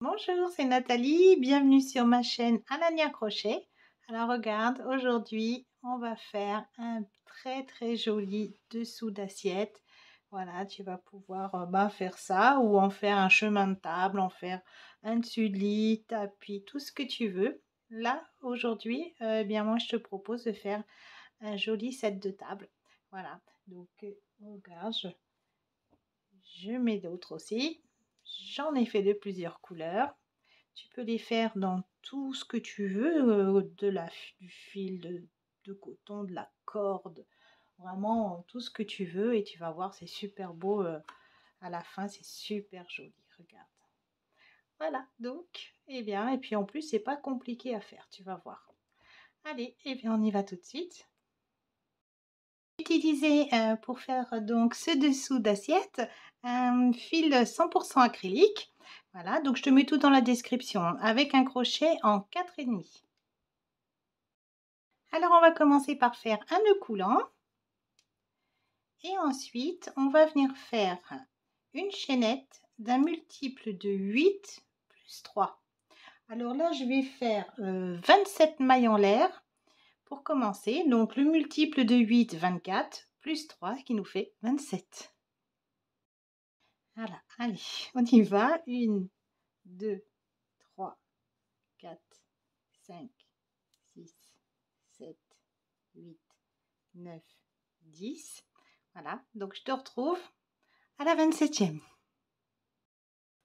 Bonjour, c'est Nathalie, bienvenue sur ma chaîne Anania Crochet. Alors regarde, aujourd'hui on va faire un très joli dessous d'assiette. Voilà, tu vas pouvoir faire ça ou en faire un chemin de table, en faire un dessus de lit, tapis, tout ce que tu veux. Là, aujourd'hui, bien moi je te propose de faire un joli set de table. Voilà, donc regarde, je mets d'autres aussi. J'en ai fait de plusieurs couleurs. Tu peux les faire dans tout ce que tu veux, du fil de coton, de la corde, vraiment tout ce que tu veux et tu vas voir, c'est super beau à la fin, c'est super joli, regarde. Voilà, donc, eh bien, et puis en plus, c'est pas compliqué à faire, tu vas voir. Allez, eh bien, on y va tout de suite. Utiliser pour faire donc ce dessous d'assiette un fil 100% acrylique. Voilà, donc je te mets tout dans la description avec un crochet en 4,5. Alors on va commencer par faire un nœud coulant et ensuite on va venir faire une chaînette d'un multiple de 8 plus 3. Alors là je vais faire 27 mailles en l'air pour commencer. Donc le multiple de 8, 24 plus 3 qui nous fait 27. Voilà, allez, on y va. 1, 2, 3, 4, 5, 6, 7, 8, 9, 10. Voilà, donc je te retrouve à la 27e.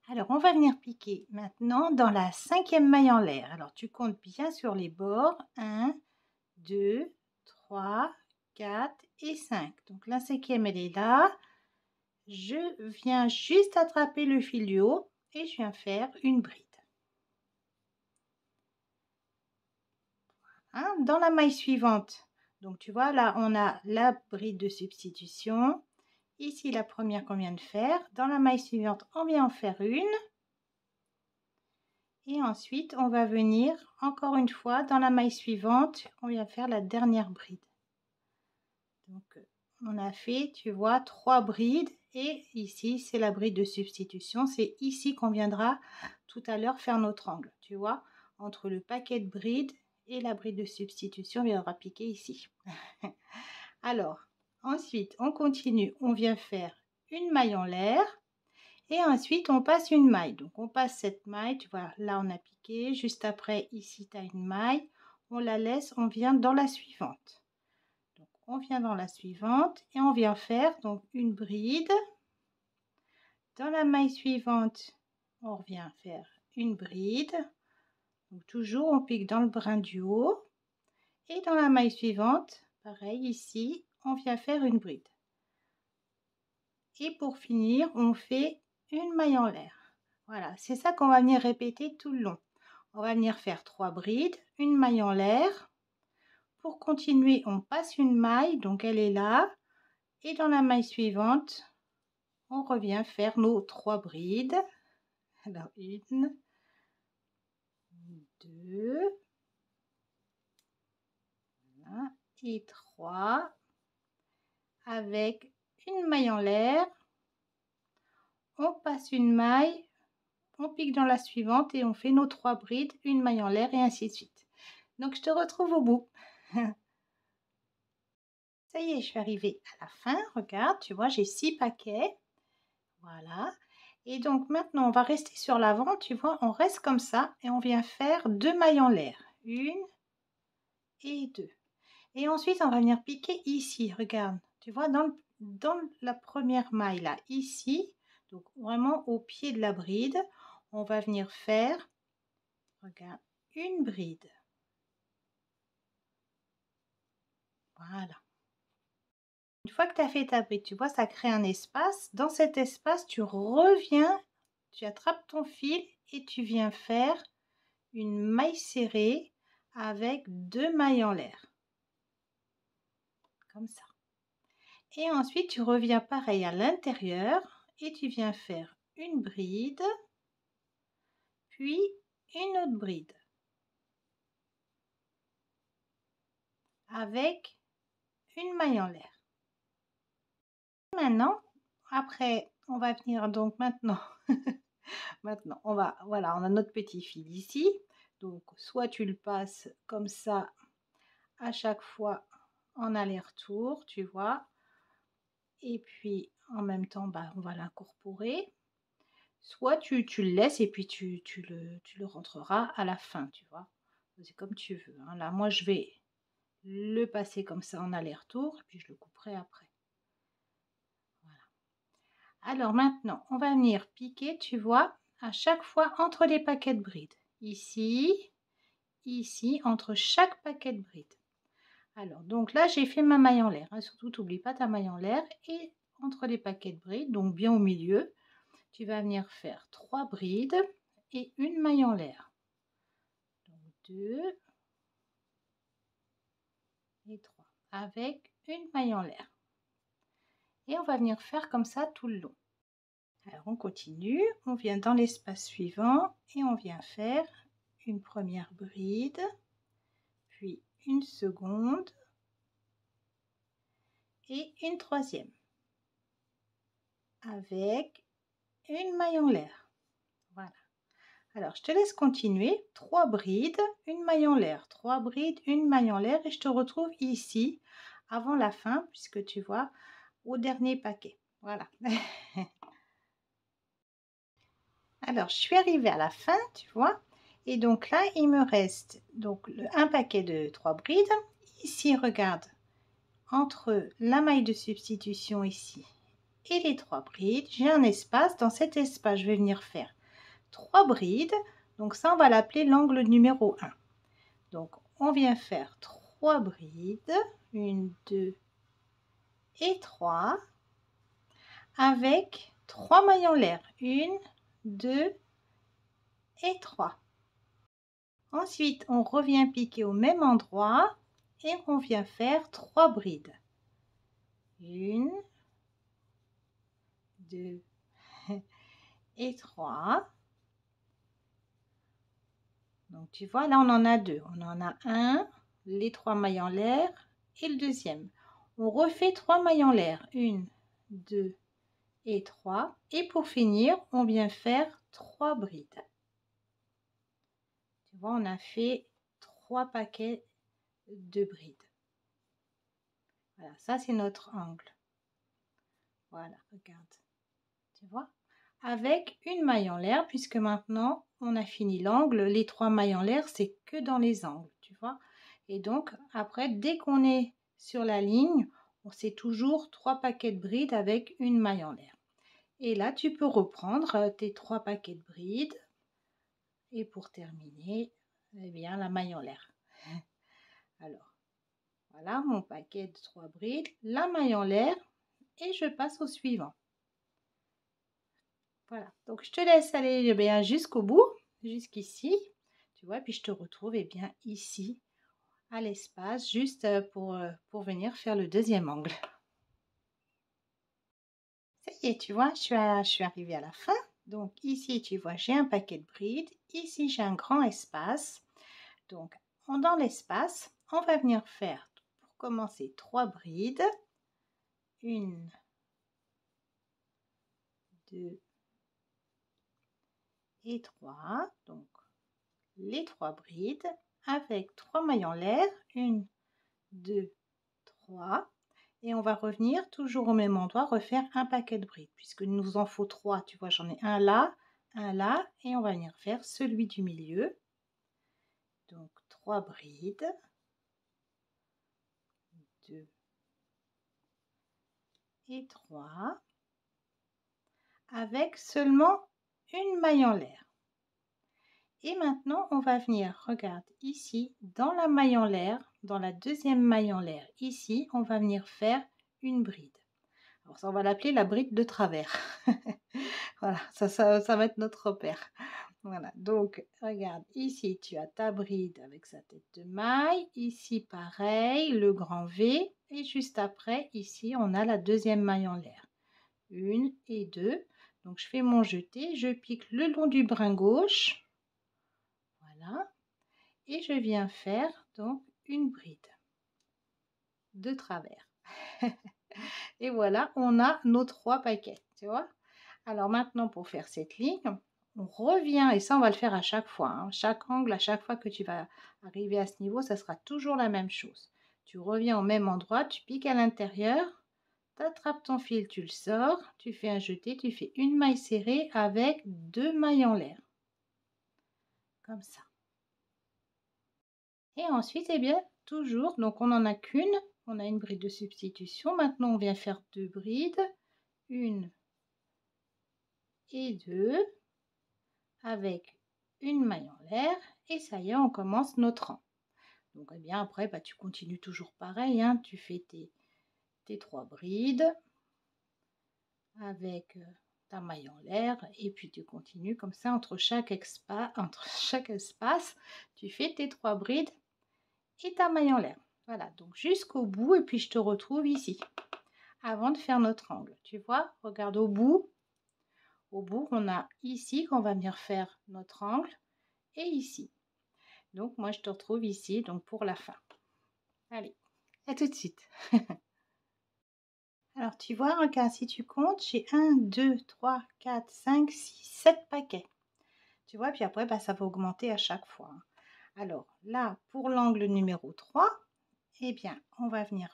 Alors, on va venir piquer maintenant dans la 5e maille en l'air. Alors, tu comptes bien sur les bords. 1, 2, 3, 4 et 5. Donc, la 5e, elle est là. Je viens juste attraper le fil du haut et je viens faire une bride. Hein, dans la maille suivante, donc tu vois, là, on a la bride de substitution. Ici, la première qu'on vient de faire. Dans la maille suivante, on vient en faire une. Et ensuite, on va venir, encore une fois, dans la maille suivante, on vient faire la dernière bride. Donc, on a fait, tu vois, 3 brides. Et ici, c'est la bride de substitution. C'est ici qu'on viendra tout à l'heure faire notre angle. Tu vois, entre le paquet de brides et la bride de substitution, on viendra piquer ici. Alors, ensuite, on continue. On vient faire une maille en l'air. Et ensuite, on passe une maille. Donc, on passe cette maille. Tu vois, là, on a piqué. Juste après, ici, tu as une maille. On la laisse. On vient dans la suivante. Donc, on vient dans la suivante. Et on vient faire donc une bride. Dans la maille suivante, on revient faire une bride. Donc, toujours, on pique dans le brin du haut. Et dans la maille suivante, pareil, ici, on vient faire une bride. Et pour finir, on fait une maille en l'air. Voilà, c'est ça qu'on va venir répéter tout le long. On va venir faire 3 brides, une maille en l'air. Pour continuer, on passe une maille, donc elle est là. Et dans la maille suivante, on revient faire nos 3 brides. Alors, 1, 2, voilà, et 3, avec une maille en l'air. On passe une maille, on pique dans la suivante et on fait nos 3 brides, une maille en l'air et ainsi de suite. Donc, je te retrouve au bout. Ça y est, je suis arrivée à la fin. Regarde, tu vois, j'ai 6 paquets. Voilà. Et donc, maintenant, on va rester sur l'avant. Tu vois, on reste comme ça et on vient faire 2 mailles en l'air. 1 et 2. Et ensuite, on va venir piquer ici. Regarde, tu vois, dans la première maille, là, ici, donc vraiment au pied de la bride, on va venir faire, regarde, une bride. Voilà. Une fois que tu as fait ta bride, tu vois, ça crée un espace. Dans cet espace, tu reviens, tu attrapes ton fil et tu viens faire une maille serrée avec 2 mailles en l'air. Comme ça. Et ensuite, tu reviens pareil à l'intérieur et tu viens faire une bride, puis une autre bride. Avec une maille en l'air. Maintenant, après, on va venir donc maintenant Maintenant, voilà, on a notre petit fil ici. Donc, soit tu le passes comme ça à chaque fois en aller-retour, tu vois. Et puis, en même temps, bah, on va l'incorporer. Soit tu le laisses et puis tu le rentreras à la fin, tu vois. C'est comme tu veux, hein. Là, moi, je vais le passer comme ça en aller-retour, puis je le couperai après. Voilà. Alors maintenant, on va venir piquer, tu vois, à chaque fois entre les paquets de brides. Ici, ici, entre chaque paquet de brides. Alors, donc là, j'ai fait ma maille en l'air, hein. Surtout, n'oublie pas ta maille en l'air et entre les paquets de brides, donc bien au milieu, tu vas venir faire 3 brides et une maille en l'air. Donc 2 et 3 avec une maille en l'air. Et on va venir faire comme ça tout le long. Alors on continue, on vient dans l'espace suivant et on vient faire une première bride, puis une seconde et une troisième avec une maille en l'air. Voilà. Alors je te laisse continuer, 3 brides, une maille en l'air, 3 brides, une maille en l'air et je te retrouve ici avant la fin puisque tu vois au dernier paquet. Voilà. Alors, je suis arrivée à la fin, tu vois. Et donc là, il me reste donc un paquet de 3 brides. Ici, regarde, entre la maille de substitution ici et les 3 brides, j'ai un espace. Dans cet espace, je vais venir faire 3 brides. Donc ça, on va l'appeler l'angle numéro 1. Donc, on vient faire 3 brides. 1, 2 et 3. Avec 3 mailles en l'air. 1, 2 et 3. Ensuite, on revient piquer au même endroit et on vient faire 3 brides. 1, 2 et 3. Donc tu vois, là on en a 2. On en a un, les 3 mailles en l'air et le deuxième. On refait 3 mailles en l'air. 1, 2 et 3. Et pour finir, on vient faire 3 brides. Tu vois, on a fait 3 paquets de brides. Voilà, ça c'est notre angle. Voilà, regarde. Tu vois, avec une maille en l'air, puisque maintenant on a fini l'angle. Les 3 mailles en l'air, c'est que dans les angles, tu vois. Et donc après, dès qu'on est sur la ligne, on sait toujours 3 paquets de brides avec une maille en l'air. Et là, tu peux reprendre tes 3 paquets de brides. Et pour terminer, eh bien, la maille en l'air. Alors, voilà mon paquet de 3 brides, la maille en l'air, et je passe au suivant. Voilà, donc je te laisse aller bien jusqu'au bout, jusqu'ici, tu vois, puis je te retrouve bien ici, à l'espace, juste pour venir faire le deuxième angle. Ça y est, tu vois, je suis arrivée à la fin. Donc ici, tu vois, j'ai un paquet de brides. Ici, j'ai un grand espace. Donc, dans l'espace, on va venir faire, pour commencer, 3 brides. 1, 2 et 3. Donc, les 3 brides avec 3 mailles en l'air. 1, 2, 3. Et on va revenir toujours au même endroit, refaire un paquet de brides, puisque nous en faut 3. Tu vois, j'en ai un là, et on va venir faire celui du milieu. Donc, 3 brides. 2 et 3. Avec seulement une maille en l'air. Et maintenant, on va venir, regarde, ici, dans la maille en l'air, dans la deuxième maille en l'air, ici, on va venir faire une bride. Alors ça, on va l'appeler la bride de travers. Voilà, ça va être notre repère. Voilà, donc regarde, ici, tu as ta bride avec sa tête de maille. Ici, pareil, le grand V. Et juste après, ici, on a la deuxième maille en l'air. 1 et 2. Donc, je fais mon jeté, je pique le long du brin gauche. Voilà. Et je viens faire donc une bride de travers. Et voilà, on a nos 3 paquets, tu vois. Alors maintenant, pour faire cette ligne, on revient, et ça on va le faire à chaque fois, hein. Chaque angle, à chaque fois que tu vas arriver à ce niveau, ça sera toujours la même chose. Tu reviens au même endroit, tu piques à l'intérieur, tu attrapes ton fil, tu le sors, tu fais un jeté, tu fais une maille serrée avec 2 mailles en l'air, comme ça. Et ensuite, eh bien, toujours, donc on n'en a qu'une, on a une bride de substitution. Maintenant, on vient faire 2 brides, 1 et 2, avec une maille en l'air, et ça y est, on commence notre rang. Donc, eh bien, après, bah, tu continues toujours pareil, hein, tu fais tes 3 brides avec ta maille en l'air, et puis tu continues comme ça entre chaque espace, tu fais tes 3 brides et ta maille en l'air. Voilà, donc jusqu'au bout, et puis je te retrouve ici avant de faire notre angle. Tu vois, regarde au bout. Au bout, on a ici qu'on va venir faire notre angle, et ici. Donc moi, je te retrouve ici donc pour la fin. Allez, à tout de suite. Alors tu vois, regarde, si tu comptes, j'ai 1, 2, 3, 4, 5, 6, 7 paquets. Tu vois, puis après, bah, ça va augmenter à chaque fois, hein. Alors là, pour l'angle numéro 3, eh bien, on va venir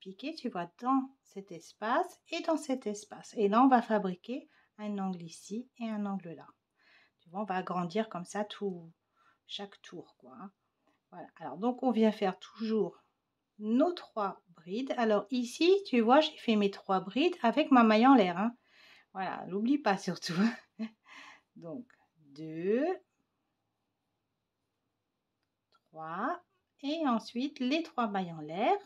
piquer, tu vois, dans cet espace et dans cet espace. Et là, on va fabriquer un angle ici et un angle là. Tu vois, on va agrandir comme ça chaque tour, quoi, hein. Voilà. Alors, donc, on vient faire toujours nos 3 brides. Alors, ici, tu vois, j'ai fait mes 3 brides avec ma maille en l'air, hein. Voilà, n'oublie pas surtout. Donc, 2, 3, et ensuite les 3 mailles en l'air.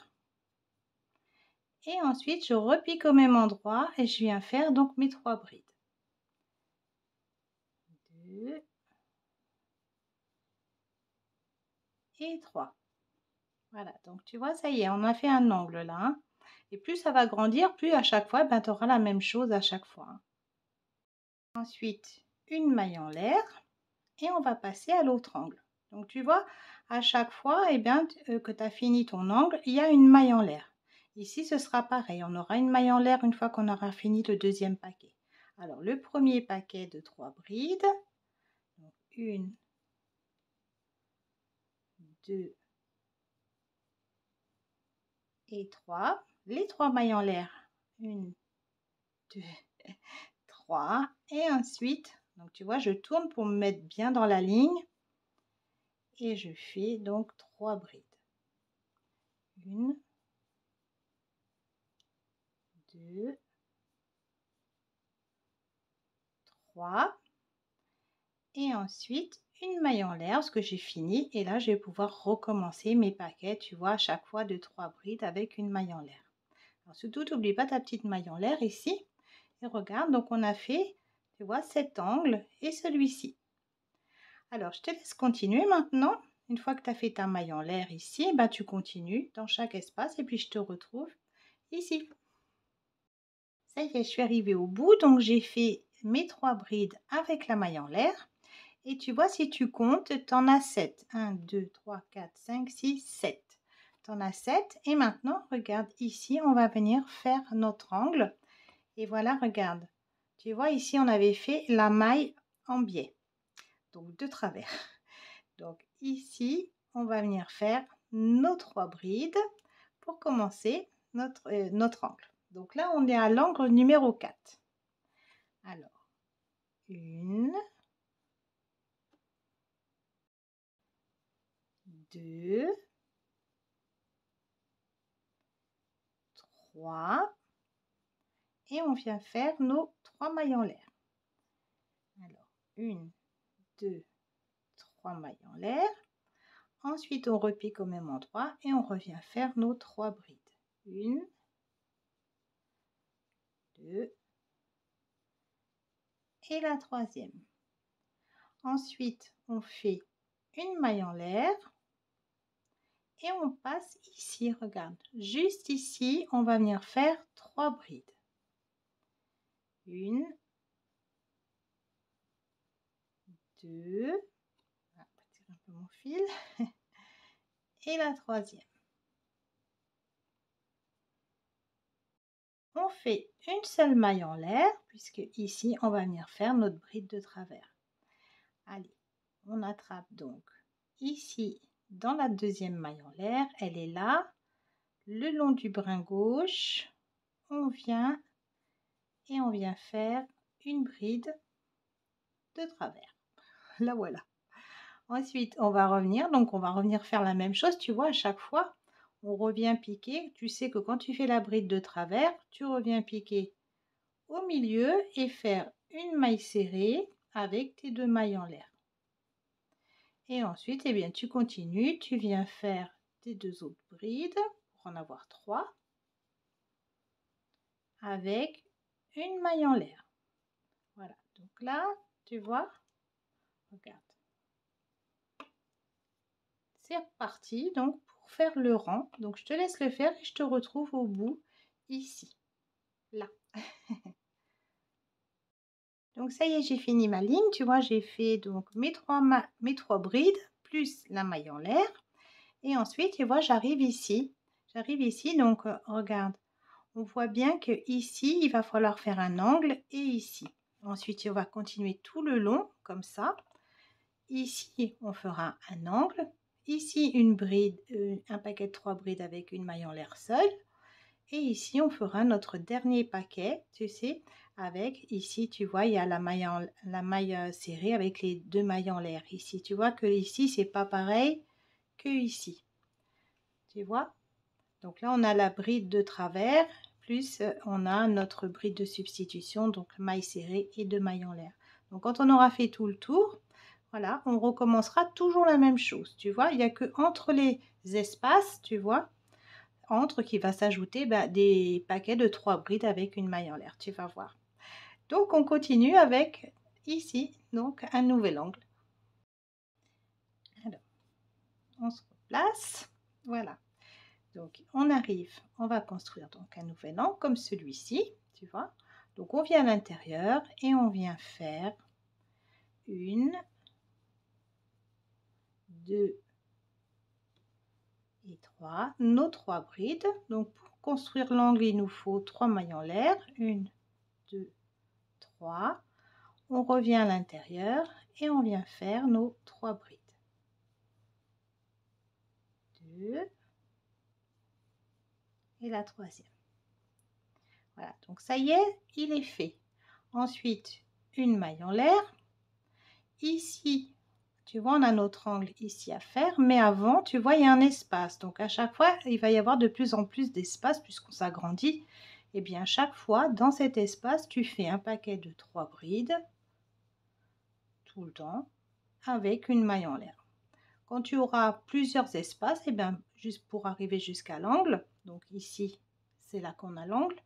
Et ensuite, je repique au même endroit et je viens faire donc mes 3 brides. 2 et 3. Voilà, donc tu vois, ça y est, on a fait un angle là, hein. Et plus ça va grandir, plus à chaque fois, ben, tu auras la même chose à chaque fois, hein. Ensuite, une maille en l'air, et on va passer à l'autre angle. Donc tu vois, à chaque fois, eh bien, que tu as fini ton angle, il y a une maille en l'air. Ici, ce sera pareil, on aura une maille en l'air une fois qu'on aura fini le deuxième paquet. Alors, le premier paquet de 3 brides, donc 1, 2 et 3. Les 3 mailles en l'air, 1, 2, 3. Et ensuite, donc tu vois, je tourne pour me mettre bien dans la ligne. Et je fais donc 3 brides. 1, 2, 3. Et ensuite, une maille en l'air, parce que j'ai fini. Et là, je vais pouvoir recommencer mes paquets, tu vois, à chaque fois de 3 brides avec une maille en l'air. Alors surtout, n'oublie pas ta petite maille en l'air ici. Et regarde, donc on a fait, tu vois, cet angle et celui-ci. Alors, je te laisse continuer maintenant. Une fois que tu as fait ta maille en l'air ici, bah, tu continues dans chaque espace et puis je te retrouve ici. Ça y est, je suis arrivée au bout, donc j'ai fait mes 3 brides avec la maille en l'air. Et tu vois, si tu comptes, tu en as 7. 1, 2, 3, 4, 5, 6, 7. Tu en as 7. Et maintenant, regarde, ici, on va venir faire notre angle. Et voilà, regarde. Tu vois, ici, on avait fait la maille en biais, donc de travers. Donc ici, on va venir faire nos 3 brides pour commencer notre angle. Donc là, on est à l'angle numéro 4. Alors, 1, 2, 3, et on vient faire nos 3 mailles en l'air. Alors, 1, 2, 3 mailles en l'air. Ensuite, on repique au même endroit et on revient faire nos 3 brides. 1, 2 et la troisième. Ensuite, on fait une maille en l'air et on passe ici, regarde, juste ici, on va venir faire 3 brides. 1, 2, on va tirer un peu mon fil, et la troisième. on fait une seule maille en l'air, puisque ici, on va venir faire notre bride de travers. Allez, on attrape donc ici, dans la deuxième maille en l'air, elle est là, le long du brin gauche, on vient et on vient faire une bride de travers. La voilà. Ensuite, on va revenir, donc on va revenir faire la même chose, tu vois, à chaque fois, on revient piquer. Tu sais que quand tu fais la bride de travers, tu reviens piquer au milieu et faire une maille serrée avec tes deux mailles en l'air. Et ensuite, eh bien, tu continues, tu viens faire tes deux autres brides pour en avoir 3 avec une maille en l'air. Voilà, donc là, tu vois, regarde. C'est reparti donc pour faire le rang. Donc je te laisse le faire et je te retrouve au bout ici, là. Donc ça y est, j'ai fini ma ligne. Tu vois, j'ai fait donc mes trois brides plus la maille en l'air. Et ensuite, tu vois, j'arrive ici. J'arrive ici, donc regarde. On voit bien que ici, il va falloir faire un angle et ici. Ensuite, on va continuer tout le long comme ça. Ici, on fera un angle. Ici, une bride, un paquet de 3 brides avec une maille en l'air seule. Et ici, on fera notre dernier paquet, tu sais, avec ici, tu vois, il y a la maille serrée avec les 2 mailles en l'air. Ici, tu vois que ici, c'est pas pareil que ici. Tu vois? Donc là, on a la bride de travers, plus on a notre bride de substitution, donc maille serrée et 2 mailles en l'air. Donc quand on aura fait tout le tour, voilà, on recommencera toujours la même chose. Tu vois, il n'y a que entre les espaces, tu vois, entre qui va s'ajouter des paquets de 3 brides avec une maille en l'air. Tu vas voir. Donc on continue avec ici, donc un nouvel angle. Alors, on se replace. Voilà. Donc on arrive, on va construire donc un nouvel angle comme celui-ci, tu vois. Donc on vient à l'intérieur et on vient faire une, 2 et 3, nos 3 brides. Donc pour construire l'angle, il nous faut 3 mailles en l'air, 1, 2, 3. On revient à l'intérieur et on vient faire nos 3 brides. 2 et la troisième. Voilà, donc ça y est, il est fait. Ensuite, une maille en l'air. Ici, tu vois, on a notre angle ici à faire, mais avant, tu vois, il y a un espace. Donc, à chaque fois, il va y avoir de plus en plus d'espace puisqu'on s'agrandit. Et bien, chaque fois, dans cet espace, tu fais un paquet de 3 brides, tout le temps, avec une maille en l'air. Quand tu auras plusieurs espaces, et bien, juste pour arriver jusqu'à l'angle, donc ici, c'est là qu'on a l'angle,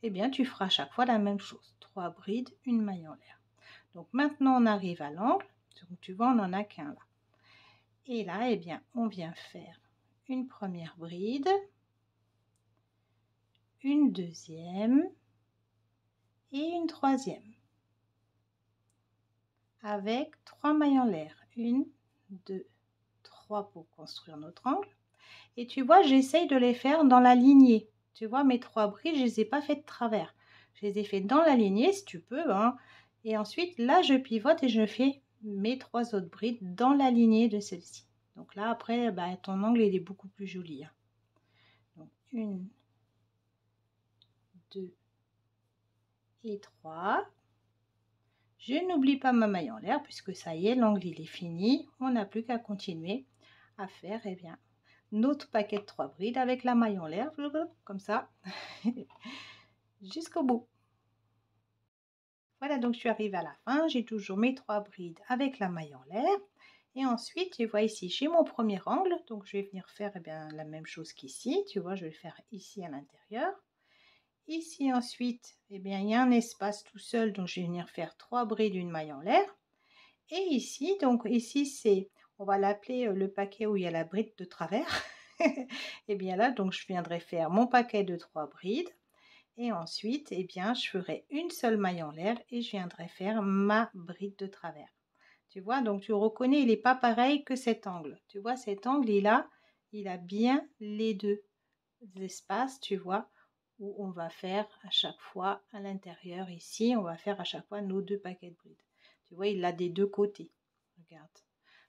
et bien, tu feras chaque fois la même chose. 3 brides, une maille en l'air. Donc, maintenant, on arrive à l'angle. Donc, tu vois, on n'en a qu'un là. Et là, eh bien, on vient faire une première bride, une deuxième et une troisième. Avec 3 mailles en l'air. 1, 2, 3 pour construire notre angle. Et tu vois, j'essaye de les faire dans la lignée. Tu vois, mes 3 brides, je ne les ai pas faites de travers. Je les ai fait dans la lignée, si tu peux. Hein. Et ensuite, là, je pivote et je fais mes 3 autres brides dans la lignée de celle-ci. Donc là, après, ton angle, il est beaucoup plus joli. Hein. Donc, 1, 2 et 3. Je n'oublie pas ma maille en l'air puisque ça y est, l'angle il est fini. On n'a plus qu'à continuer à faire eh bien, notre paquet de 3 brides avec la maille en l'air, comme ça, jusqu'au bout. Voilà, donc je suis arrivée à la fin. J'ai toujours mes 3 brides avec la maille en l'air. Et ensuite, tu vois ici, j'ai mon premier angle. Donc, je vais venir faire eh bien, la même chose qu'ici. Tu vois, je vais le faire ici à l'intérieur. Ici, ensuite, eh bien, il y a un espace tout seul. Donc, je vais venir faire 3 brides, une maille en l'air. Et ici, donc ici, c'est, on va l'appeler le paquet où il y a la bride de travers. Et bien là, donc, je viendrai faire mon paquet de 3 brides. Et ensuite, eh bien, je ferai une seule maille en l'air et je viendrai faire ma bride de travers. Tu vois, donc tu reconnais, il n'est pas pareil que cet angle. Tu vois, cet angle, il a bien les deux espaces, tu vois, où on va faire à chaque fois à l'intérieur ici, on va faire à chaque fois nos 2 paquets de brides. Tu vois, il a des 2 côtés, regarde.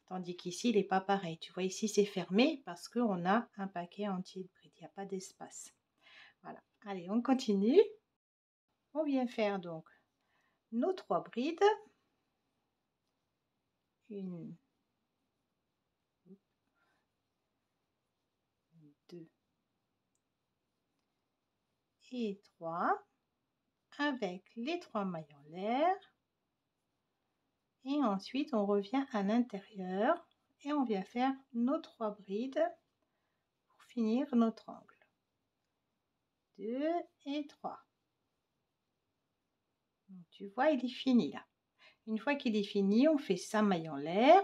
Tandis qu'ici, il n'est pas pareil. Tu vois, ici, c'est fermé parce qu'on a un paquet entier de brides. Il n'y a pas d'espace. Voilà. Allez, on continue. On vient faire donc nos 3 brides. 1, 2 et 3 avec les 3 mailles en l'air. Et ensuite, on revient à l'intérieur et on vient faire nos 3 brides pour finir notre angle. 2 et 3. Donc, tu vois, il est fini là. Une fois qu'il est fini, on fait sa maille en l'air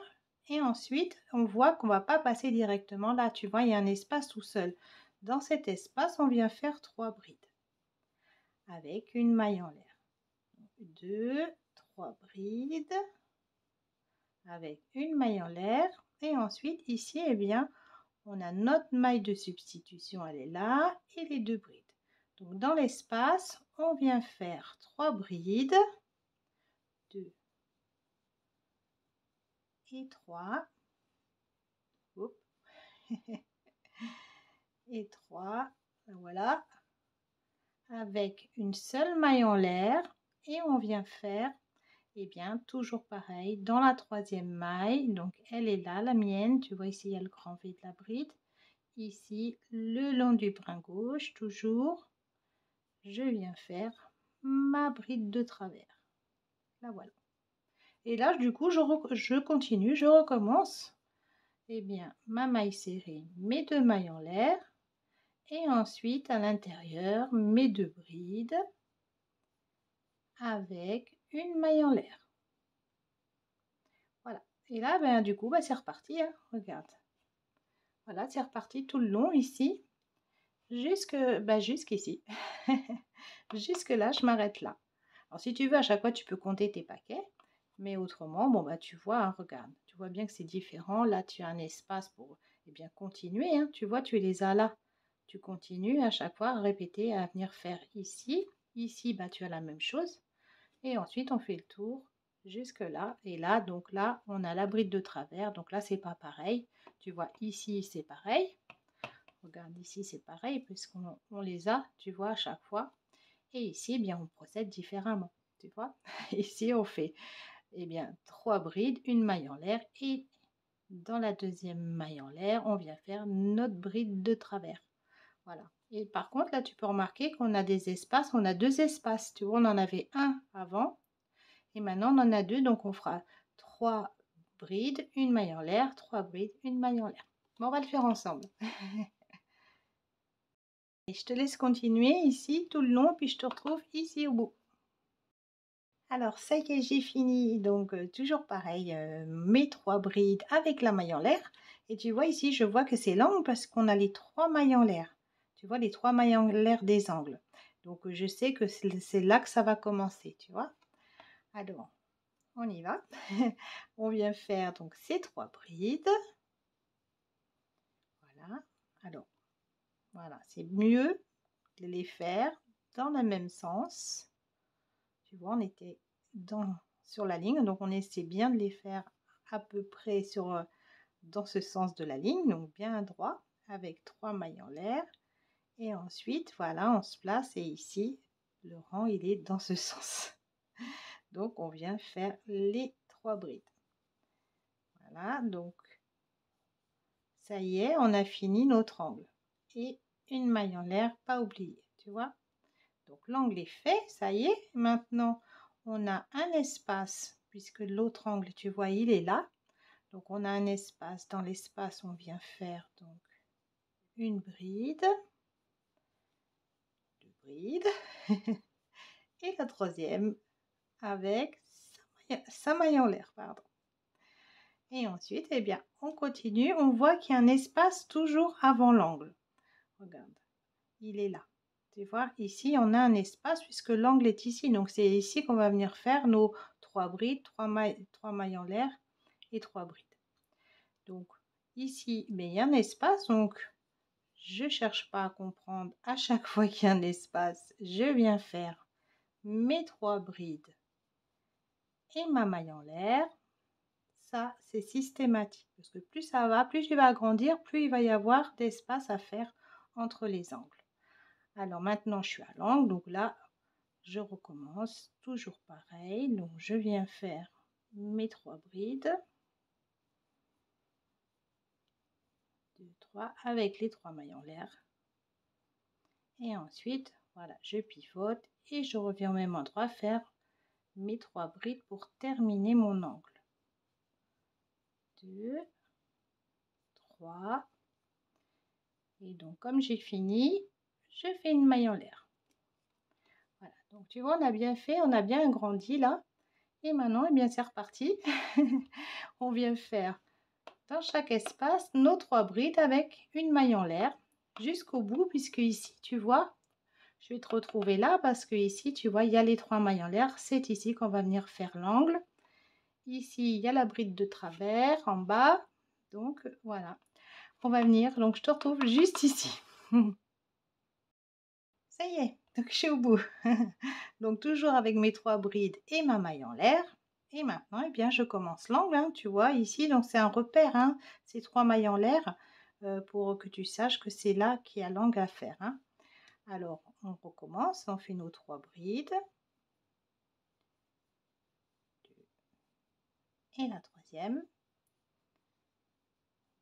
et ensuite, on voit qu'on va pas passer directement là. Tu vois, il y a un espace tout seul. Dans cet espace, on vient faire 3 brides avec une maille en l'air. 2, 3 brides avec une maille en l'air et ensuite ici, eh bien, on a notre maille de substitution, elle est là, et les 2 brides. Donc dans l'espace, on vient faire 3 brides, 2 et 3, et 3, voilà, avec une seule maille en l'air, et on vient faire, eh bien, toujours pareil, dans la 3e maille, donc elle est là, la mienne, tu vois ici, il y a le grand V de la bride, ici, le long du brin gauche, toujours, je viens faire ma bride de travers. La voilà. Et là, du coup, je continue, je recommence. Eh bien, ma maille serrée, mes 2 mailles en l'air. Et ensuite, à l'intérieur, mes 2 brides avec une maille en l'air. Voilà. Et là, ben, du coup, ben, c'est reparti. Hein. Regarde. Voilà, c'est reparti tout le long ici. Jusqu'ici. Jusque là, je m'arrête là. Alors, si tu veux, à chaque fois, tu peux compter tes paquets. Mais autrement, bon, bah, tu vois, hein, regarde. Tu vois bien que c'est différent. Là, tu as un espace pour bien continuer. Hein. Tu vois, tu les as là. Tu continues à chaque fois à répéter, à venir faire ici. Ici, bah, tu as la même chose. Et ensuite, on fait le tour jusque là. Et là, donc là, on a la bride de travers. Donc là, c'est pas pareil. Tu vois, ici, c'est pareil. Regarde, ici, c'est pareil, puisqu'on les a, tu vois, à chaque fois. Et ici, eh bien, on procède différemment, tu vois. Ici, on fait, eh bien, 3 brides, une maille en l'air. Et dans la 2e maille en l'air, on vient faire notre bride de travers. Voilà. Et par contre, là, tu peux remarquer qu'on a des espaces. On a 2 espaces, tu vois. On en avait un avant. Et maintenant, on en a 2. Donc, on fera 3 brides, une maille en l'air, 3 brides, une maille en l'air. Bon, on va le faire ensemble. Et je te laisse continuer ici tout le long, puis je te retrouve ici au bout. Alors, ça y est, j'ai fini. Donc, toujours pareil, mes 3 brides avec la maille en l'air. Et tu vois ici, je vois que c'est l'angle parce qu'on a les 3 mailles en l'air. Tu vois, les 3 mailles en l'air des angles. Donc, je sais que c'est là que ça va commencer, tu vois. Alors, on y va. On vient faire donc ces 3 brides. Voilà. Alors, voilà, c'est mieux de les faire dans le même sens. Tu vois, on était sur la ligne, donc on essaie bien de les faire à peu près dans ce sens de la ligne, donc bien droit, avec 3 mailles en l'air. Et ensuite, voilà, on se place et ici, le rang, il est dans ce sens. Donc, on vient faire les 3 brides. Voilà, donc, ça y est, on a fini notre angle. Et une maille en l'air, pas oublié, tu vois. Donc, l'angle est fait, ça y est. Maintenant, on a un espace, puisque l'autre angle, tu vois, il est là. Donc, on a un espace. Dans l'espace, on vient faire donc une bride, 2 brides, et la 3e avec sa maille en l'air, pardon. Et ensuite, eh bien, on continue. On voit qu'il y a un espace toujours avant l'angle. Regarde, il est là. Tu vois, ici, on a un espace puisque l'angle est ici. Donc, c'est ici qu'on va venir faire nos 3 brides, 3 mailles en l'air et 3 brides. Donc, ici, mais il y a un espace. Donc, je cherche pas à comprendre. À chaque fois qu'il y a un espace, je viens faire mes 3 brides et ma maille en l'air. Ça, c'est systématique parce que plus ça va, plus tu vas agrandir, plus il va y avoir d'espace à faire entre les angles. Alors maintenant, je suis à l'angle, donc là, je recommence toujours pareil. Donc, je viens faire mes 3 brides. 2, 3 avec les 3 mailles en l'air. Et ensuite, voilà, je pivote et je reviens au même endroit faire mes 3 brides pour terminer mon angle. 2, 3. Et donc, comme j'ai fini, je fais une maille en l'air. Voilà, donc tu vois, on a bien fait, on a bien agrandi là. Et maintenant, eh bien, c'est reparti. On vient faire dans chaque espace nos 3 brides avec une maille en l'air jusqu'au bout, puisque ici, tu vois, je vais te retrouver là parce que ici, tu vois, il y a les 3 mailles en l'air. C'est ici qu'on va venir faire l'angle. Ici, il y a la bride de travers en bas. Donc, voilà. On va venir. Donc, je te retrouve juste ici. Ça y est, donc je suis au bout. Donc, toujours avec mes 3 brides et ma maille en l'air. Et maintenant, eh bien, je commence l'angle, hein, tu vois, ici. Donc, c'est un repère, hein, ces 3 mailles en l'air, pour que tu saches que c'est là qu'il y a l'angle à faire. Hein. Alors, on recommence, on fait nos 3 brides. Et la troisième.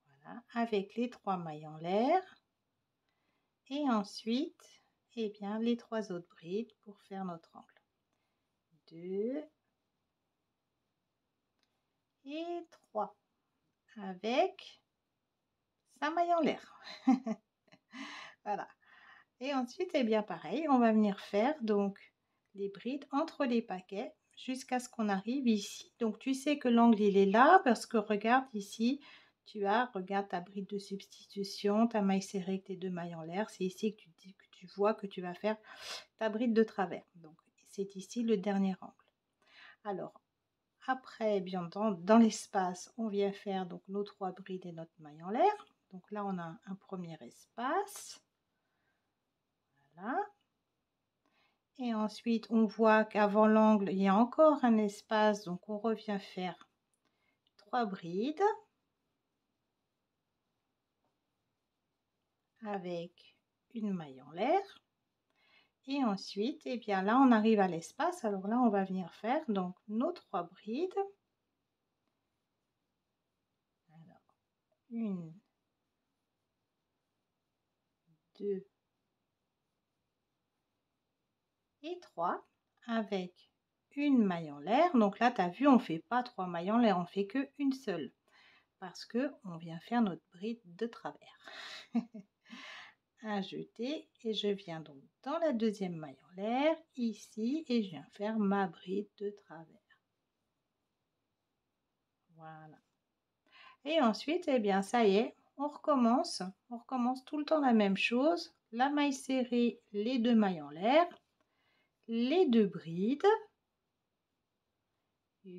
Voilà, avec les 3 mailles en l'air. Et ensuite, eh bien, les 3 autres brides pour faire notre angle. 2 et 3 avec sa maille en l'air. Voilà. Et ensuite, eh bien, pareil, on va venir faire donc les brides entre les paquets jusqu'à ce qu'on arrive ici. Donc, tu sais que l'angle, il est là parce que regarde ici, regarde ta bride de substitution, ta maille serrée avec tes 2 mailles en l'air. C'est ici que tu vois que tu vas faire ta bride de travers. Donc, c'est ici le dernier angle. Alors, après, bien dans l'espace, on vient faire donc nos 3 brides et notre maille en l'air. Donc là, on a un premier espace. Voilà. Et ensuite, on voit qu'avant l'angle, il y a encore un espace. Donc, on revient faire 3 brides avec une maille en l'air. Et ensuite, eh bien là, on arrive à l'espace. Alors là, on va venir faire donc nos 3 brides. Alors, 1, 2 et 3 avec une maille en l'air. Donc là, tu as vu, on ne fait pas 3 mailles en l'air, on fait qu'une seule. Parce que on vient faire notre bride de travers. À jeter et je viens donc dans la deuxième maille en l'air ici et je viens faire ma bride de travers. Voilà. Et ensuite, eh bien, ça y est, on recommence tout le temps la même chose. La maille serrée, les 2 mailles en l'air, les 2 brides, 1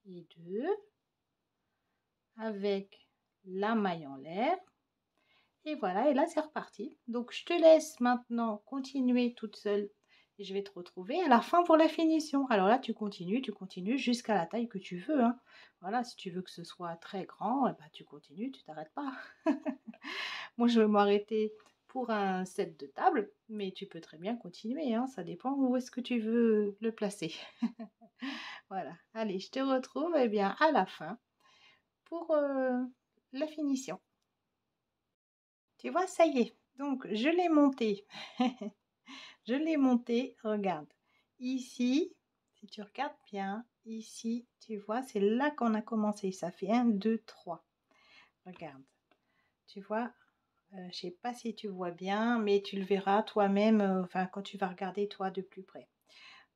et 2, avec la maille en l'air. Et voilà, et là c'est reparti. Donc je te laisse maintenant continuer toute seule et je vais te retrouver à la fin pour la finition. Alors là tu continues jusqu'à la taille que tu veux. Hein. Voilà, si tu veux que ce soit très grand, eh ben, tu continues, tu t'arrêtes pas. Moi je vais m'arrêter pour un set de table, mais tu peux très bien continuer. Hein. Ça dépend où est-ce que tu veux le placer. Voilà, allez, je te retrouve eh bien, à la fin pour la finition. Tu vois, ça y est. Donc, je l'ai monté. Je l'ai monté. Regarde. Ici, si tu regardes bien, ici, tu vois, c'est là qu'on a commencé. Ça fait 1, 2, 3. Regarde. Tu vois, je sais pas si tu vois bien, mais tu le verras toi-même, enfin, quand tu vas regarder toi de plus près.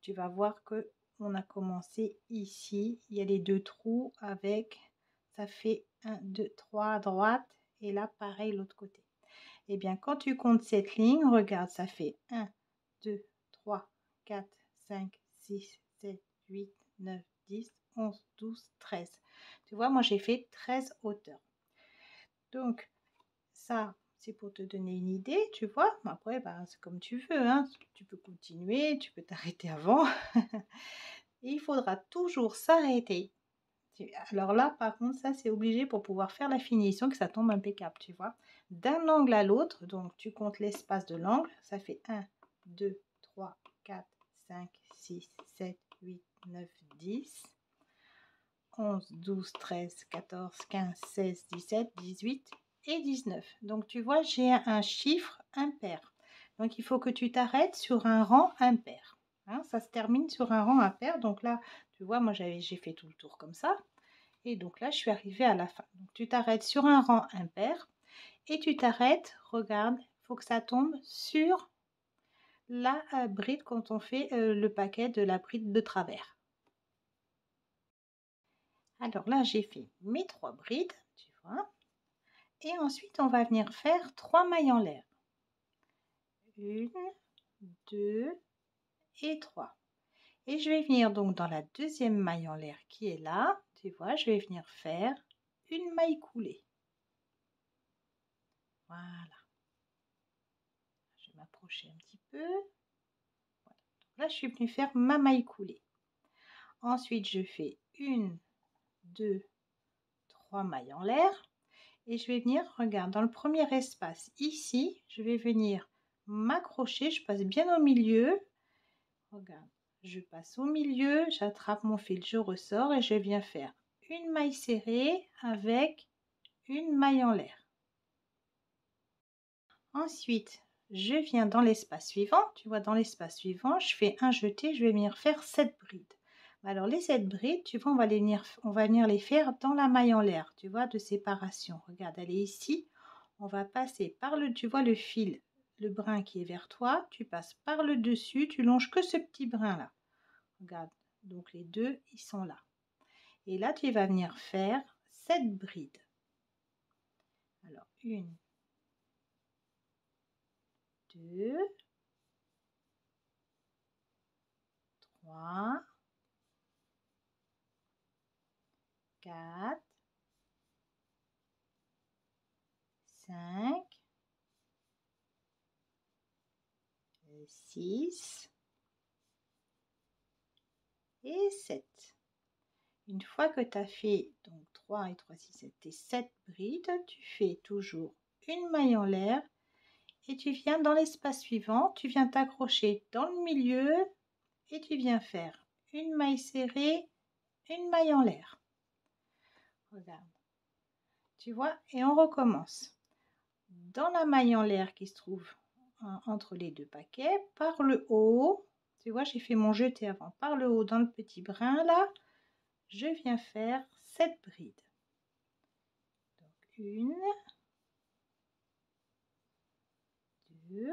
Tu vas voir que on a commencé ici. Il y a les 2 trous avec, ça fait 1, 2, 3 à droite. Et là, pareil, l'autre côté. Eh bien, quand tu comptes cette ligne, regarde, ça fait 1, 2, 3, 4, 5, 6, 7, 8, 9, 10, 11, 12, 13. Tu vois, moi, j'ai fait 13 hauteurs. Donc, ça, c'est pour te donner une idée, tu vois. Après, bah, c'est comme tu veux, hein. Tu peux continuer, tu peux t'arrêter avant. Et il faudra toujours s'arrêter. Alors là, par contre, ça, c'est obligé pour pouvoir faire la finition, que ça tombe impeccable, tu vois. D'un angle à l'autre, donc tu comptes l'espace de l'angle, ça fait 1, 2, 3, 4, 5, 6, 7, 8, 9, 10, 11, 12, 13, 14, 15, 16, 17, 18 et 19. Donc tu vois, j'ai un chiffre impair. Donc il faut que tu t'arrêtes sur un rang impair. Hein, ça se termine sur un rang impair. Donc là, tu vois, moi j'ai fait tout le tour comme ça. Et donc là, je suis arrivée à la fin. Donc tu t'arrêtes sur un rang impair et tu t'arrêtes, regarde, il faut que ça tombe sur la bride quand on fait le paquet de la bride de travers. Alors là, j'ai fait mes 3 brides, tu vois. Et ensuite, on va venir faire 3 mailles en l'air. 1, 2 et 3. Et je vais venir donc dans la deuxième maille en l'air qui est là, tu vois, je vais venir faire une maille coulée. Voilà. Je vais m'approcher un petit peu. Voilà. Là, je suis venue faire ma maille coulée. Ensuite, je fais 1, 2, 3 mailles en l'air. Et je vais venir, regarde, dans le premier espace, ici, je vais venir m'accrocher, je passe bien au milieu. Regarde, je passe au milieu, j'attrape mon fil, je ressors et je viens faire une maille serrée avec une maille en l'air. Ensuite, je viens dans l'espace suivant. Tu vois, dans l'espace suivant, je fais un jeté, je vais venir faire 7 brides. Alors les 7 brides, tu vois, on va venir les faire dans la maille en l'air, tu vois, de séparation. Regarde, elle est ici. On va passer par le, tu vois, le fil, le brin qui est vers toi, tu passes par le dessus, tu longes que ce petit brin là. Regarde, donc les deux, ils sont là. Et là, tu vas venir faire 7 brides. Alors, 1, 2, 3, 4, 5, 6 et 7. Une fois que tu as fait donc 3 et 3, 6, 7 et 7 brides, tu fais toujours une maille en l'air et tu viens dans l'espace suivant, tu viens t'accrocher dans le milieu et tu viens faire une maille serrée, une maille en l'air. Regarde, tu vois, et on recommence. Dans la maille en l'air qui se trouve entre les deux paquets, par le haut, tu vois, j'ai fait mon jeté avant, par le haut dans le petit brin là, je viens faire 7 brides. Donc 1, 2,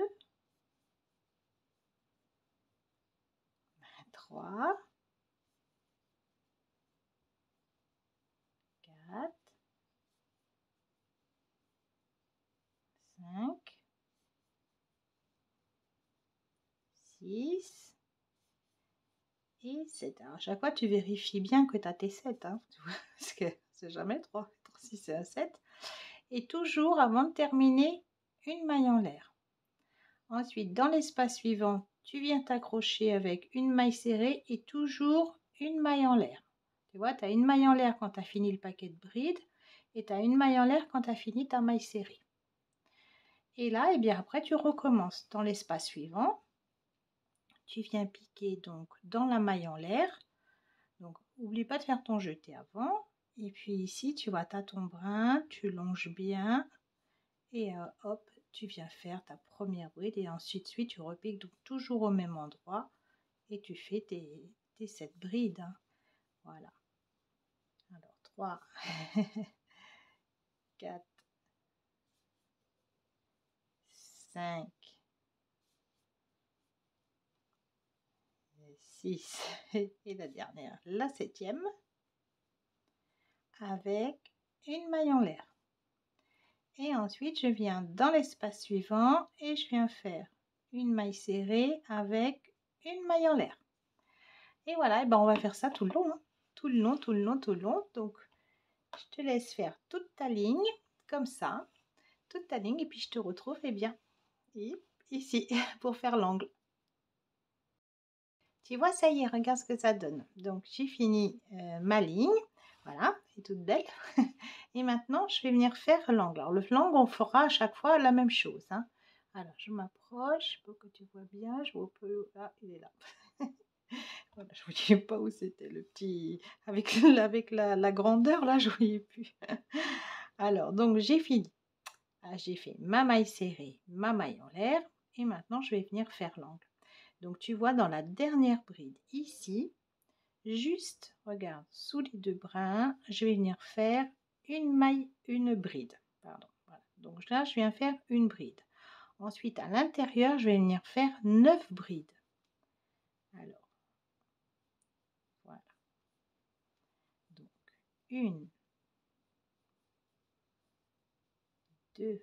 3, 4, 5, 6 et 7. Alors à chaque fois, tu vérifies bien que tu as tes 7, hein, tu vois, parce que c'est jamais 3, 6 et un 7. Et toujours, avant de terminer, une maille en l'air. Ensuite, dans l'espace suivant, tu viens t'accrocher avec une maille serrée et toujours une maille en l'air. Tu vois, tu as une maille en l'air quand tu as fini le paquet de brides et tu as une maille en l'air quand tu as fini ta maille serrée. Et là, et bien après, tu recommences dans l'espace suivant. Tu viens piquer donc dans la maille en l'air. Donc, n'oublie pas de faire ton jeté avant. Et puis ici, tu vois, tu as ton brin, tu longes bien et hop, tu viens faire ta première bride et ensuite tu repiques donc toujours au même endroit et tu fais tes 7 brides. Hein. Voilà. Alors 3, 4, 5, 6 et la dernière, la 7e, avec une maille en l'air. Et ensuite, je viens dans l'espace suivant et je viens faire une maille serrée avec une maille en l'air. Et voilà, et ben on va faire ça tout le long, hein. Tout le long, tout le long, tout le long. Donc, je te laisse faire toute ta ligne, comme ça. toute ta ligne et puis je te retrouve bien ici pour faire l'angle. Tu vois, ça y est, regarde ce que ça donne. Donc j'ai fini ma ligne, voilà, c'est toute belle. Et maintenant je vais venir faire l'angle. Alors le l'angle, on fera à chaque fois la même chose, hein. Alors je m'approche pour que tu vois bien, je vois un peu, là, il est là. Voilà, je ne voyais pas où c'était le petit, avec la grandeur, là je ne voyais plus. Alors donc j'ai fini. Ah, j'ai fait ma maille serrée, ma maille en l'air et maintenant je vais venir faire l'angle. Donc tu vois dans la dernière bride ici, juste, regarde, sous les deux brins, je vais venir faire une bride. Pardon, voilà. Donc là, je viens faire une bride. Ensuite, à l'intérieur, je vais venir faire 9 brides. Alors, voilà. Donc, 1, 2,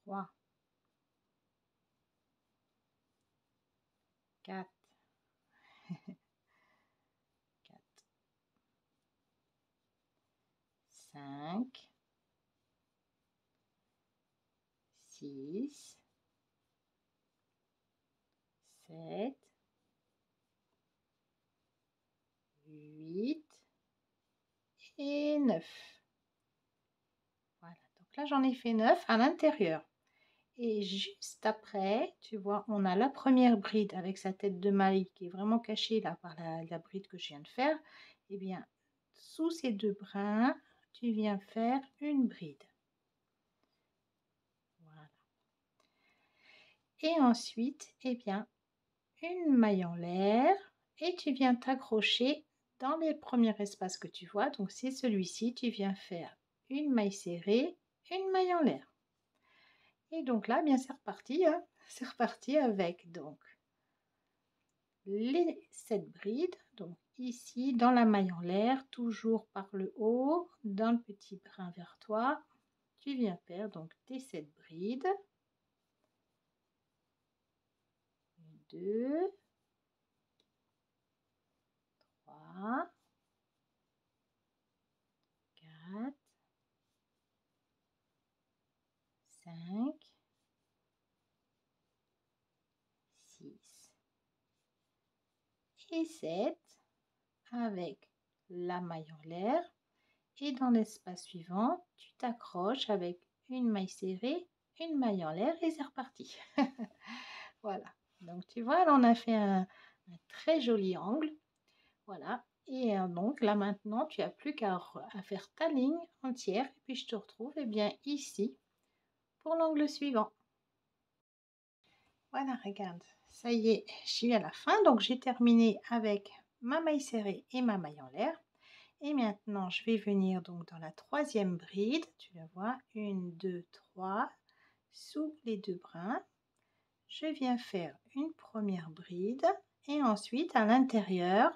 3, 4, 5, 6, 7, 8 et 9. Voilà, donc là j'en ai fait 9 à l'intérieur. Et juste après, tu vois, on a la première bride avec sa tête de maille qui est vraiment cachée là par la bride que je viens de faire. Et bien, sous ces deux brins, tu viens faire une bride. Voilà. Et ensuite, eh bien, une maille en l'air et tu viens t'accrocher dans les premiers espaces que tu vois. Donc, c'est celui-ci, tu viens faire une maille serrée, une maille en l'air. Et donc là, bien, c'est reparti, hein. C'est reparti avec donc les 7 brides, donc ici dans la maille en l'air, toujours par le haut, dans le petit brin vers toi, tu viens faire donc tes 7 brides. 2, 3, 4, 5, 6 et 7 avec la maille en l'air. Et dans l'espace suivant, tu t'accroches avec une maille serrée, une maille en l'air et c'est reparti. Voilà. Donc tu vois, là on a fait un très joli angle. Voilà. Et donc là maintenant, tu n'as plus qu'à faire ta ligne entière. Et puis je te retrouve bien ici pour l'angle suivant. Voilà, regarde. Ça y est, je suis à la fin. Donc j'ai terminé avec ma maille serrée et ma maille en l'air. Et maintenant, je vais venir donc dans la troisième bride. Tu la vois, 1, 2, 3, sous les deux brins. Je viens faire une première bride et ensuite à l'intérieur,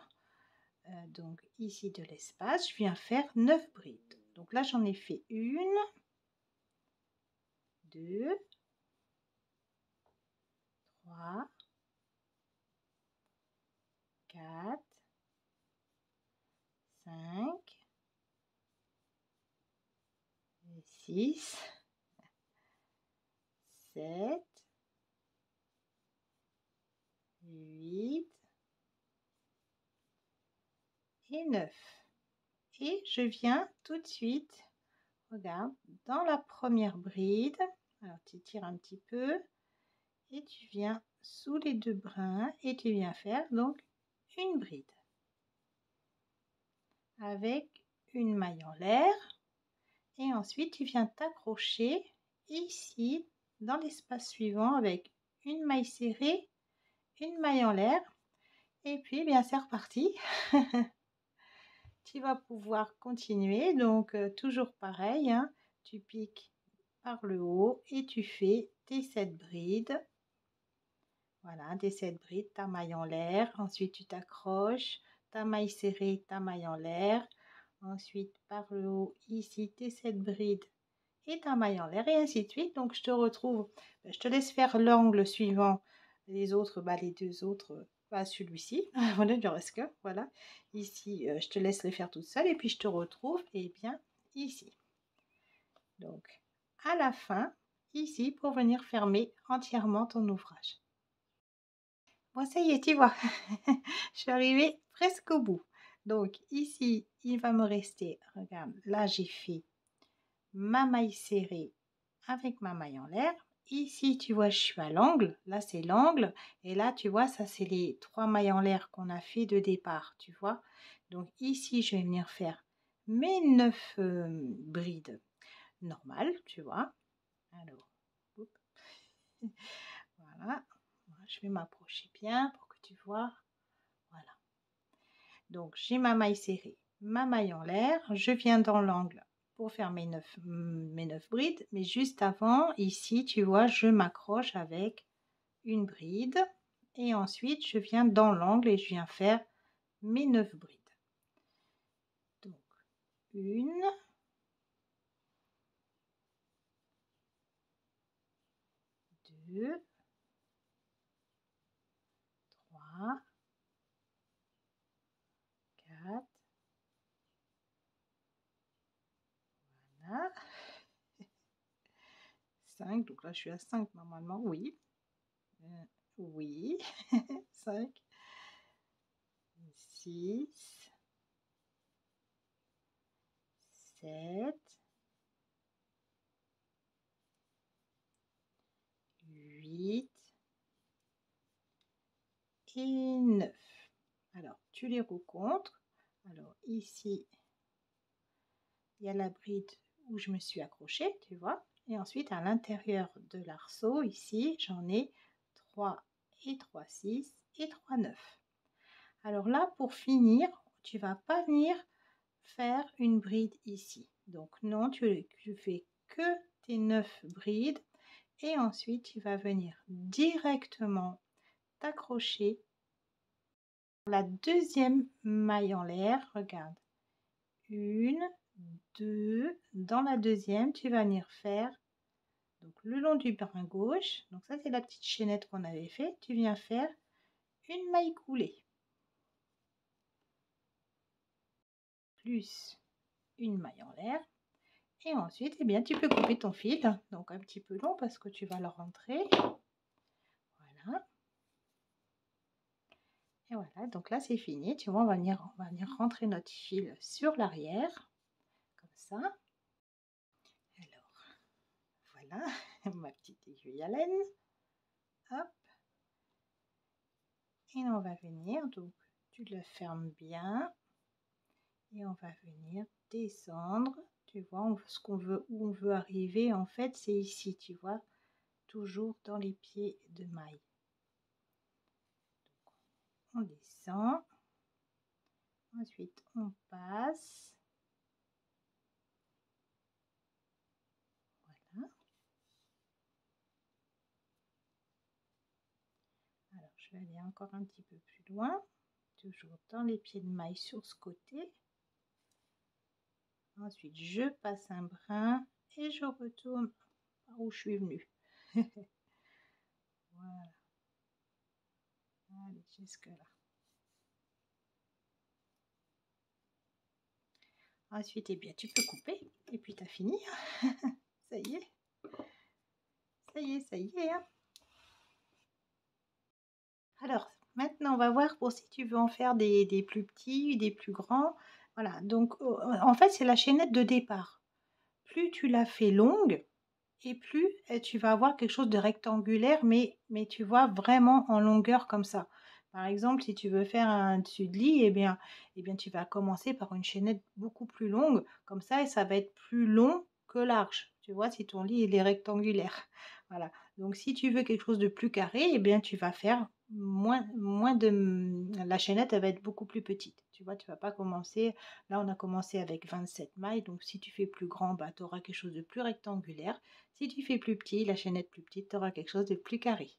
donc ici de l'espace, je viens faire 9 brides. Donc là, j'en ai fait 1, 2, 3, 4, 5, 6, 7, 8 et 9. Et je viens tout de suite, regarde, dans la première bride, alors tu tires un petit peu et tu viens sous les deux brins et tu viens faire donc une bride avec une maille en l'air et ensuite tu viens t'accrocher ici dans l'espace suivant avec une maille serrée, une maille en l'air et puis bien c'est reparti. Tu vas pouvoir continuer donc toujours pareil, hein, tu piques par le haut et tu fais tes 7 brides. Voilà, tes 7 brides, ta maille en l'air, ensuite tu t'accroches, ta maille serrée, ta maille en l'air, ensuite par le haut ici tes 7 brides et ta maille en l'air et ainsi de suite. Donc je te retrouve, je te laisse faire l'angle suivant, les autres, les deux autres, pas celui-ci, voilà, il ne reste que, voilà, ici je te laisse le faire toute seule et puis je te retrouve et bien ici. Donc, à la fin, ici, pour venir fermer entièrement ton ouvrage. Bon, ça y est, tu vois, je suis arrivée presque au bout. Donc, ici, il va me rester, regarde, là, j'ai fait ma maille serrée avec ma maille en l'air. Ici, tu vois, je suis à l'angle. Là, c'est l'angle. Et là, tu vois, ça, c'est les 3 mailles en l'air qu'on a fait de départ, tu vois. Donc, ici, je vais venir faire mes 9 brides normales, tu vois. Alors, hop, voilà. Je vais m'approcher bien pour que tu vois. Voilà. Donc, j'ai ma maille serrée, ma maille en l'air. Je viens dans l'angle pour faire mes 9 brides. Mais juste avant, ici, tu vois, je m'accroche avec une bride. Et ensuite, je viens dans l'angle et je viens faire mes 9 brides. Donc, 1, 2, 3, 4, voilà, 5. Donc là, je suis à 5 normalement, oui. Oui, 5, 6, 7, 8 et 9. Alors, tu les recomptes. Alors, ici, il y a la bride où je me suis accrochée, tu vois. Et ensuite, à l'intérieur de l'arceau, ici, j'en ai 3 et 3, 6 et 3, 9. Alors là, pour finir, tu vas pas venir faire une bride ici. Donc non, tu fais que tes 9 brides et ensuite tu vas venir directement t'accrocher la deuxième maille en l'air. Regarde, 1, 2, dans la deuxième, tu vas venir faire donc le long du brin gauche. Donc ça, c'est la petite chaînette qu'on avait fait. Tu viens faire une maille coulée plus une maille en l'air. Et ensuite, eh bien, tu peux couper ton fil, donc un petit peu long parce que tu vas le rentrer. Voilà. Et voilà, donc là, c'est fini. Tu vois, on va venir rentrer notre fil sur l'arrière, comme ça. Alors, voilà, ma petite aiguille à laine. Hop. Et on va venir, donc tu le fermes bien. Et on va venir descendre. Tu vois, ce qu'on veut, où on veut arriver, en fait, c'est ici, tu vois, toujours dans les pieds de maille. On descend, ensuite on passe, voilà. Alors je vais aller encore un petit peu plus loin, toujours dans les pieds de maille sur ce côté. Ensuite je passe un brin et je retourne par où je suis venue. Voilà, allez jusque là. Ensuite, eh bien, tu peux couper et puis tu as fini. Ça y est. Ça y est, ça y est. Hein. Alors, maintenant, on va voir pour si tu veux en faire des plus petits, des plus grands. Voilà, donc en fait, c'est la chaînette de départ. Plus tu la fais longue, et plus tu vas avoir quelque chose de rectangulaire, mais tu vois vraiment en longueur comme ça. Par exemple, si tu veux faire un dessus de lit, eh bien tu vas commencer par une chaînette beaucoup plus longue, comme ça, et ça va être plus long que large. Tu vois, si ton lit il est rectangulaire. Voilà. Donc, si tu veux quelque chose de plus carré, eh bien tu vas faire moins de... La chaînette, elle va être beaucoup plus petite. Tu vois, tu vas pas commencer... Là, on a commencé avec 27 mailles, donc si tu fais plus grand, bah, tu auras quelque chose de plus rectangulaire. Si tu fais plus petit, la chaînette plus petite, tu auras quelque chose de plus carré.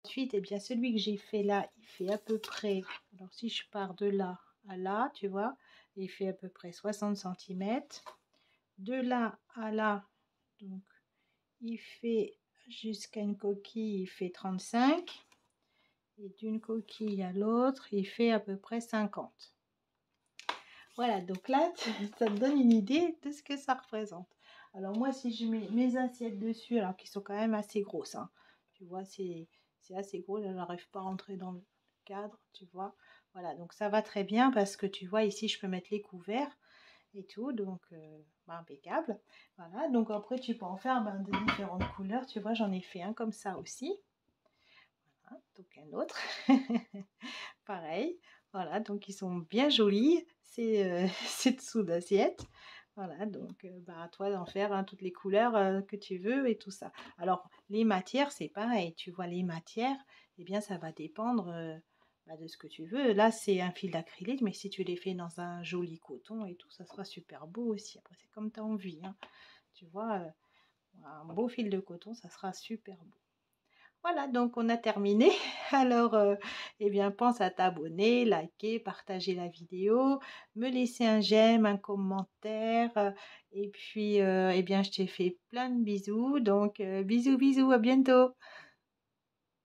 Ensuite, eh bien, celui que j'ai fait là, il fait à peu près, alors si je pars de là à là, tu vois, il fait à peu près 60 cm. De là à là, donc, il fait jusqu'à une coquille, il fait 35. Et d'une coquille à l'autre, il fait à peu près 50. Voilà, donc là, ça te donne une idée de ce que ça représente. Alors moi, si je mets mes assiettes dessus, alors qui sont quand même assez grosses, hein, tu vois, c'est assez gros, là, j'arrive pas à rentrer dans le cadre, tu vois. Voilà, donc ça va très bien parce que tu vois, ici, je peux mettre les couverts et tout, donc bah, impeccable. Voilà, donc après, tu peux en faire ben, de différentes couleurs, tu vois, j'en ai fait un comme ça aussi. Voilà, donc un autre. Pareil, voilà, donc ils sont bien jolis, c'est c'est dessous d'assiette. Voilà, donc bah, à toi d'en faire hein, toutes les couleurs que tu veux et tout ça. Alors, les matières, c'est pareil, tu vois, les matières, eh bien, ça va dépendre bah, de ce que tu veux. Là, c'est un fil d'acrylique, mais si tu les fais dans un joli coton et tout, ça sera super beau aussi. Après, c'est comme tu as envie, hein. Tu vois, un beau fil de coton, ça sera super beau. Voilà, donc on a terminé. Alors, eh bien, pense à t'abonner, liker, partager la vidéo, me laisser un j'aime, un commentaire. Et puis, eh bien, je t'ai fait plein de bisous. Donc, bisous, bisous, à bientôt.